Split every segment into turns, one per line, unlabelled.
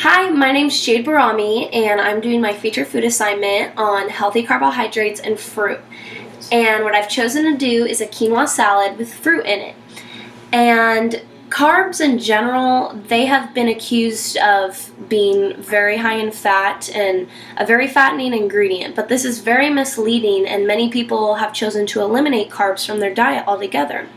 Hi, my name's Jade Barami, and I'm doing my feature food assignment on healthy carbohydrates and fruit. And what I've chosen to do is a quinoa salad with fruit in it. And carbs in general, they have been accused of being very high in fat and a very fattening ingredient, but this is very misleading, and many people have chosen to eliminate carbs from their diet altogether.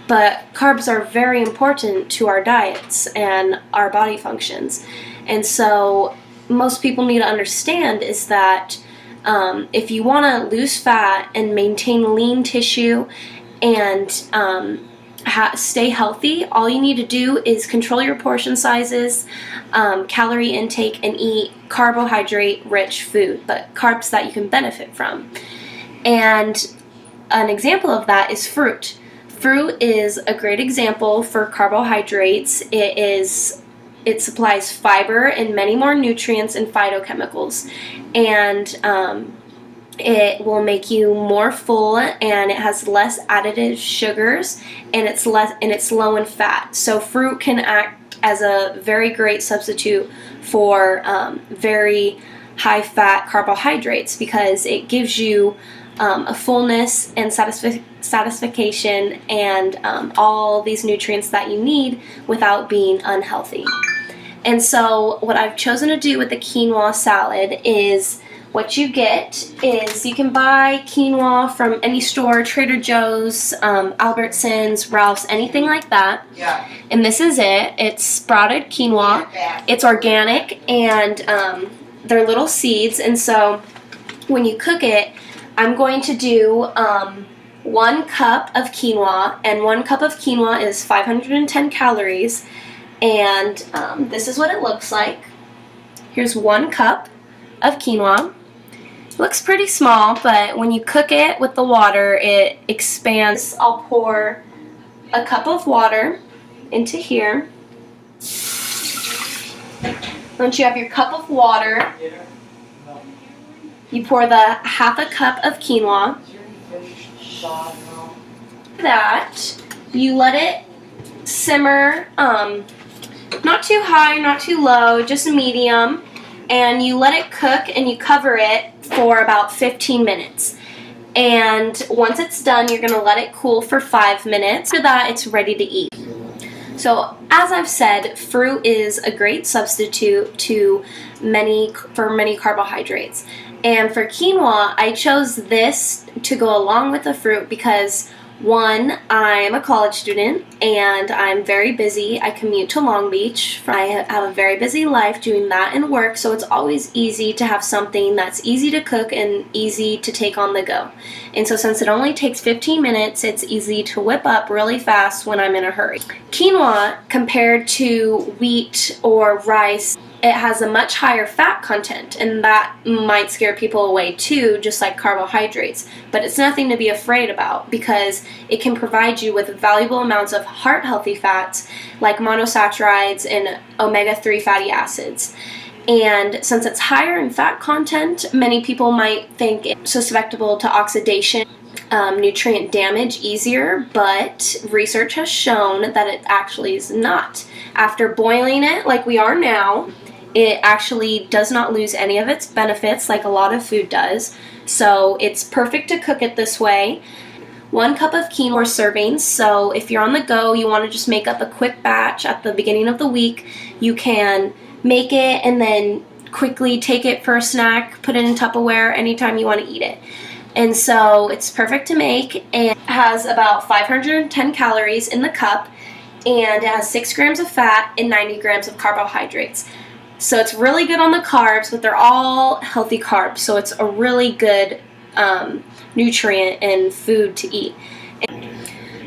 But carbs are very important to our diets and our body functions. And so most people need to understand is that if you want to lose fat and maintain lean tissue and stay healthy, all you need to do is control your portion sizes, calorie intake, and eat carbohydrate-rich food, but carbs that you can benefit from. And an example of that is fruit. Fruit is a great example for carbohydrates. It supplies fiber and many more nutrients and phytochemicals, and it will make you more full, and it has less additive sugars, and it's low in fat. So fruit can act as a very great substitute for very high fat carbohydrates because it gives you a fullness and satisfaction and all these nutrients that you need without being unhealthy. And so what I've chosen to do with the quinoa salad is what you get is you can buy quinoa from any store, Trader Joe's, Albertsons, Ralph's, anything like that. Yeah. And this is it. It's sprouted quinoa. It's organic, and they're little seeds. And so when you cook it, I'm going to do 1 cup of quinoa, and 1 cup of quinoa is 510 calories, and this is what it looks like. Here's 1 cup of quinoa. It looks pretty small, but when you cook it with the water, it expands. I'll pour a cup of water into here. Once you have your cup of water, you pour the 1/2 cup of quinoa. That you let it simmer, not too high, not too low, just medium, and you let it cook and you cover it for about 15 minutes. And once it's done, you're going to let it cool for 5 minutes. After that, it's ready to eat. So as I've said, fruit is a great substitute for many carbohydrates. And for quinoa, I chose this to go along with the fruit because, one, I'm a college student and I'm very busy. I commute to Long Beach. I have a very busy life doing that and work, so it's always easy to have something that's easy to cook and easy to take on the go. And so since it only takes 15 minutes, it's easy to whip up really fast when I'm in a hurry. Quinoa, compared to wheat or rice, it has a much higher fat content, and that might scare people away too, just like carbohydrates. But it's nothing to be afraid about because it can provide you with valuable amounts of heart-healthy fats like monosaccharides and omega-3 fatty acids. And since it's higher in fat content, many people might think it's susceptible to oxidation, nutrient damage easier, but research has shown that it actually is not. After boiling it like we are now, it actually does not lose any of its benefits like a lot of food does. So it's perfect to cook it this way. 1 cup of quinoa servings. So if you're on the go, you want to just make up a quick batch at the beginning of the week, you can make it and then quickly take it for a snack, put it in Tupperware anytime you want to eat it. And so it's perfect to make, and it has about 510 calories in the cup, and it has 6 grams of fat and 90 grams of carbohydrates. So it's really good on the carbs, but they're all healthy carbs, so it's a really good nutrient and food to eat.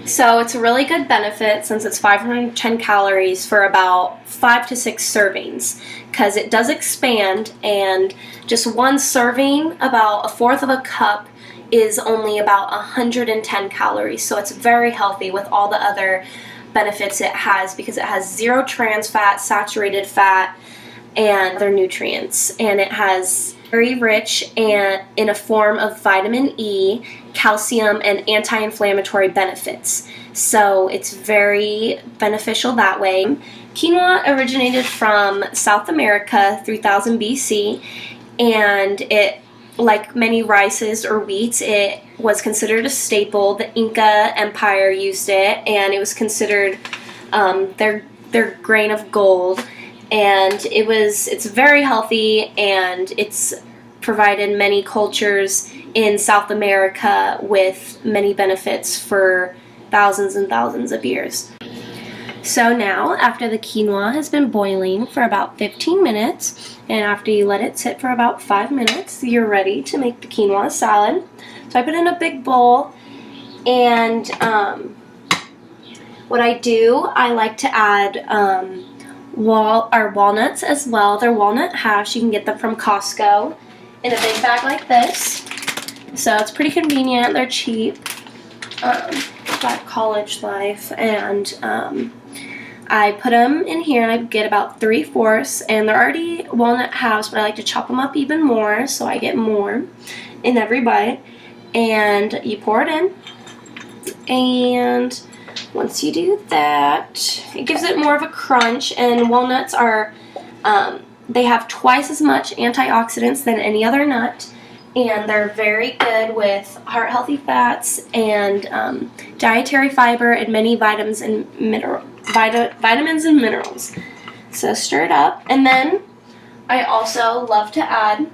So it's a really good benefit since it's 510 calories for about 5 to 6 servings, because it does expand, and just 1 serving, about 1/4 of a cup, is only about 110 calories. So it's very healthy with all the other benefits it has because it has 0 trans fat, saturated fat, and other nutrients, and it has very rich and in a form of vitamin E, calcium, and anti-inflammatory benefits. So it's very beneficial that way. Quinoa originated from South America 3000 BC, and it, like many rices or wheats, it was considered a staple. The Inca Empire used it, and it was considered their grain of gold. And it's very healthy, and it's provided many cultures in South America with many benefits for thousands and thousands of years. So now, after the quinoa has been boiling for about 15 minutes, and after you let it sit for about 5 minutes, you're ready to make the quinoa salad. So I put in a big bowl, and what I do, I like to add walnuts as well. They're walnut hash. You can get them from Costco in a big bag like this. So it's pretty convenient. They're cheap. Got college life, and I put them in here, and I get about 3/4, and they're already walnut hash, but I like to chop them up even more so I get more in every bite. And you pour it in, and once you do that, it gives it more of a crunch. And walnuts are, they have twice as much antioxidants than any other nut, and they're very good with heart-healthy fats and dietary fiber and many vitamins and minerals. So stir it up, and then I also love to add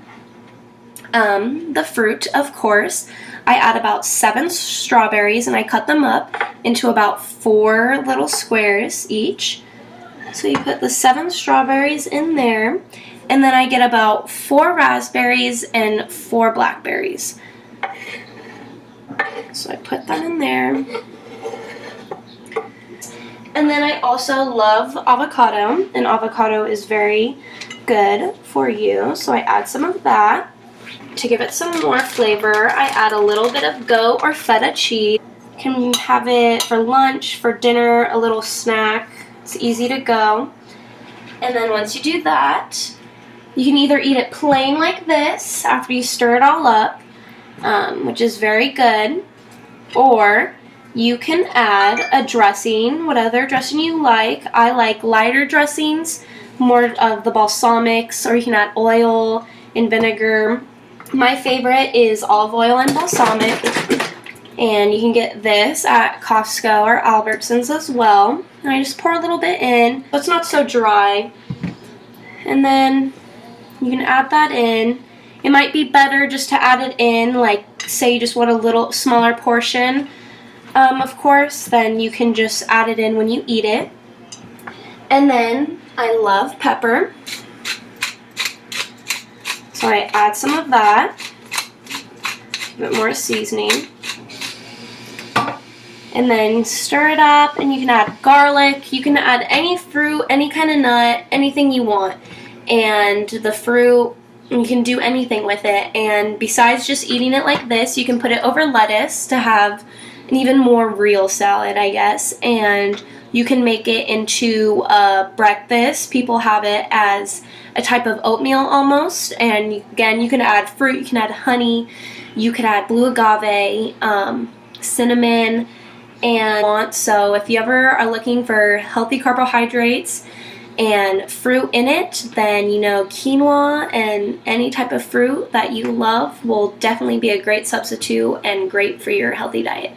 the fruit, of course. I add about 7 strawberries, and I cut them up into about 4 little squares each. So you put the 7 strawberries in there, and then I get about 4 raspberries and 4 blackberries. So I put them in there. And then I also love avocado, and avocado is very good for you, so I add some of that. To give it some more flavor, I add a little bit of goat or feta cheese. You can have it for lunch, for dinner, a little snack. It's easy to go. And then once you do that, you can either eat it plain like this after you stir it all up, which is very good, or you can add a dressing, whatever dressing you like. I like lighter dressings, more of the balsamics, or you can add oil and vinegar. My favorite is olive oil and balsamic, and you can get this at Costco or Albertsons as well. And I just pour a little bit in, so it's not so dry. And then you can add that in. It might be better just to add it in, like say you just want a little smaller portion, of course, then you can just add it in when you eat it. And then I love pepper, so I add some of that, a bit more seasoning, and then stir it up. And you can add garlic, you can add any fruit, any kind of nut, anything you want. And the fruit, you can do anything with it. And besides just eating it like this, you can put it over lettuce to have an even more real salad, I guess. And you can make it into a breakfast. People have it as a type of oatmeal almost. And again, you can add fruit, you can add honey, you can add blue agave, cinnamon, and so if you ever are looking for healthy carbohydrates and fruit in it, then you know quinoa and any type of fruit that you love will definitely be a great substitute and great for your healthy diet.